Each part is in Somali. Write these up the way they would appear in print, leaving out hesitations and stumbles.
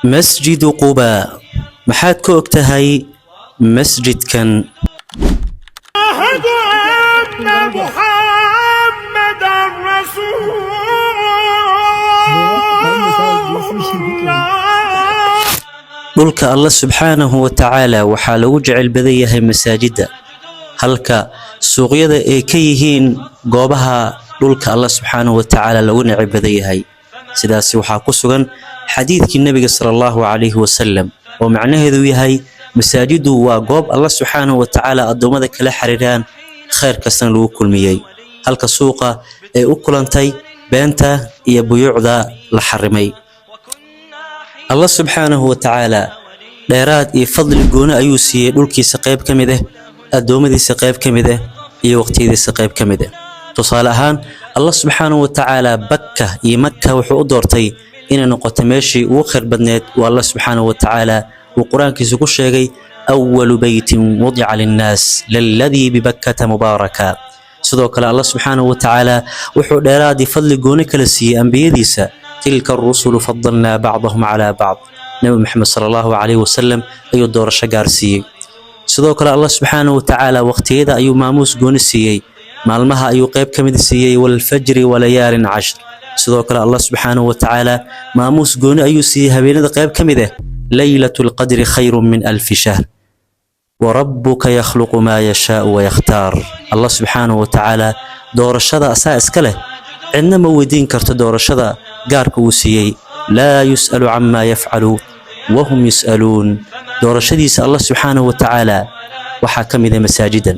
مسجد قباء محاد كوكتهاي مسجد كان أشهد أن محمد رسول dhulka Allah subxaanahu wa ta'ala waxaa lagu jecel badan yahay masaajida halka suuqyada ay ka yihiin goobaha dhulka Allah subxaanahu wa ta'ala lagu neceb badan yahay sidaas waxaa ku sugan xadiidkii nabiga sallallahu alayhi wa sallam oo macnaheedu yahay masaajidu waa goob Allah subxaanahu wa ta'ala adoomada kala xiriiraan khayr kastan lagu kulmiyay halka suuqa ay u kulantay beenta iyo buyuucda la xarimay Allah subxaanahu wa ta'ala dheeraad iyo fadli gooni ayuu siiyay dhulkiisa qayb kamid ah adoomadiisa qayb kamid ah iyo waqtigiisa qayb kamid ah tusaale ahaan Allah subxaanahu wa ta'ala Bakka iyo Makka wuxuu u doortay inay noqoto meeshii ugu khayr badneed oo Allah subxaanahu wa ta'ala uu quraankiisa ku sheegay awwalu baytin wudi'a lin-naas lalladhi bi Bakkata mubaaraka sidoo kale Allah subxaanahu wa ta'ala wuxuu dheeraad iyo fadli gooni kala siiyay anbiyadiisa تلك الرسل فضلنا بعضهم على بعض نبي محمد صلى الله عليه وسلم أيو دور الشجار سيي سدوك الله سبحانه وتعالى وقتيدا أيو ماموس جون سيي مالمها أيو قيب كمد سيي والفجر وليال عشر سدوك الله سبحانه وتعالى ماموس جون أيو سيي هبين قيب كمده ليلة القدر خير من 1000 شهر وربك يخلق ما يشاء ويختار الله سبحانه وتعالى دور الشذا أساس كله عندما ودين كرت دور الشذا قارك وسيي لا يسأل عما يفعل وهم يسألون دور الشديس الله سبحانه وتعالى وحكم إذا مساجدا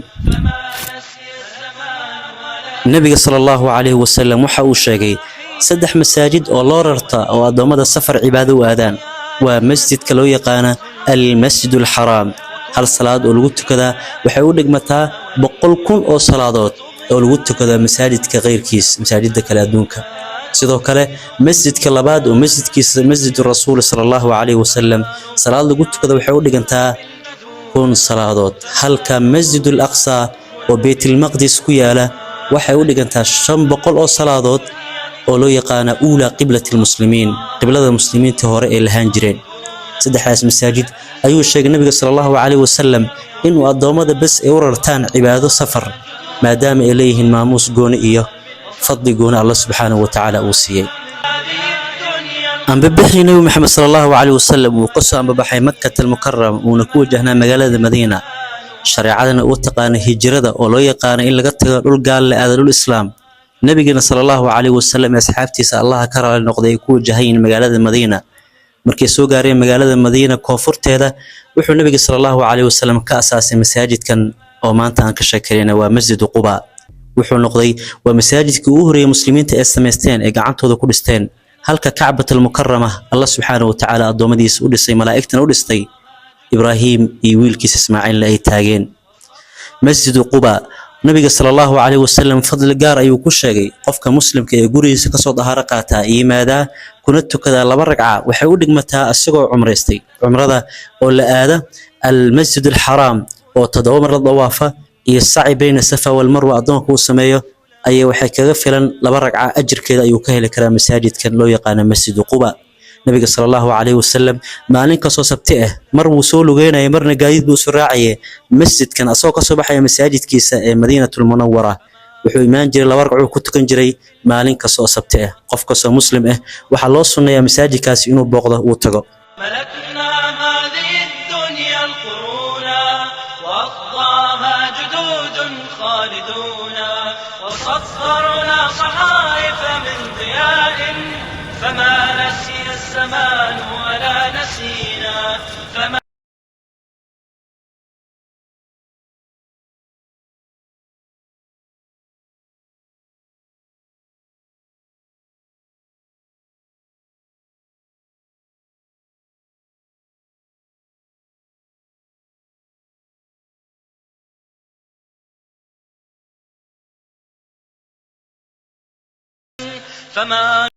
النبي صلى الله عليه وسلم وحاو الشيقي سدح مساجد والله ررطة أو أضمد السفر عباده وآذان ومسجد كلو يقانا المسجد الحرام هل صلاة ولغت كذا وحاول متى بقول كل أو صلادات أو لغت كذا مساجد كغير كيس مساجد كلا دونك sidoo kale masjidka labaad oo masjidkiisa masjid rasuul sallallahu alayhi wasallam salaad lagu tukado waxay u dhigantaa 1000 salaadood halka masjidul aqsa oo baytul maqdis ku yaala waxay u dhigantaa 500 oo salaadood oo loo yaqaan uula qiblatul muslimiin qiblada muslimiinta hore ee lahaan jireen saddexdaas masaajid ayuu sheegay nabiga sallallahu alayhi wasallam inuu adoomada bas ay u rartaan cibaado safar maadaama ay leeyihiin maamuus gooni iyo فضل جون الله سبحانه وتعالى أوصيه أم ببحي نبي محمد صلى الله عليه وسلم وقصة أم ببحي مكة المكرم ونكون جهنا مجالة المدينة شريعتنا وتقان هجرة ولو يقان إلا قد قال لأذل الإسلام نبينا صلى الله عليه وسلم أصحابتي سأل الله كرر النقد يكون جهين مجالة المدينة مركز سوقاري مجالة المدينة كوفرت هذا وحو النبي صلى الله عليه وسلم كأساس مساجد كان أو ما أنت كشكرين ومسجد قباء wuxuu noqday waa masaajidkii ugu horeeyay muslimiinta ee sameysteen ee gacantooda ku dhisteen halka kacbatul mukarrama Allah subhanahu wa ta'ala adoomadiisa u dhisay malaa'igtan u dhistay Ibrahim iyo wiilkiisa Ismaaciil ay taageen masjid quba nabiga sallallahu alayhi wasallam fadl gaar ayuu ku sheegay qofka muslimka ee gurigiisa ka soo dahara qaata yimaada kuna tukada laba ragca waxay u dhigmataa asagoo umreystay umrada oo la aada al masjid al haram oo tadawam mar dawaafa iyo sa'i bayna safa wal marwa adoonku uu sameeyo ayay waxay kaga filan laba ragca ajirkeeda ayuu ka heli karaa masaajidkan loo yaqaan masjid quba nabiga sallallahu alayhi wasallam maalin ka soo sabti ah mar uu soo lugeynay marna gaadiid buu soo raacay masjidkan asoo ka soo baxay masaajidkiisa ee Madiinatul Munawwara wuxuu imaan jiray laba ragco ku tukan jiray maalin ka soo sabti ah qof ka soo muslim ah waxa loo sunneeyaa masaajidkaas inuu booqdo uu tago وصفرنا صحائف من ضياء فما نسي الزمان ولا نسينا فما فما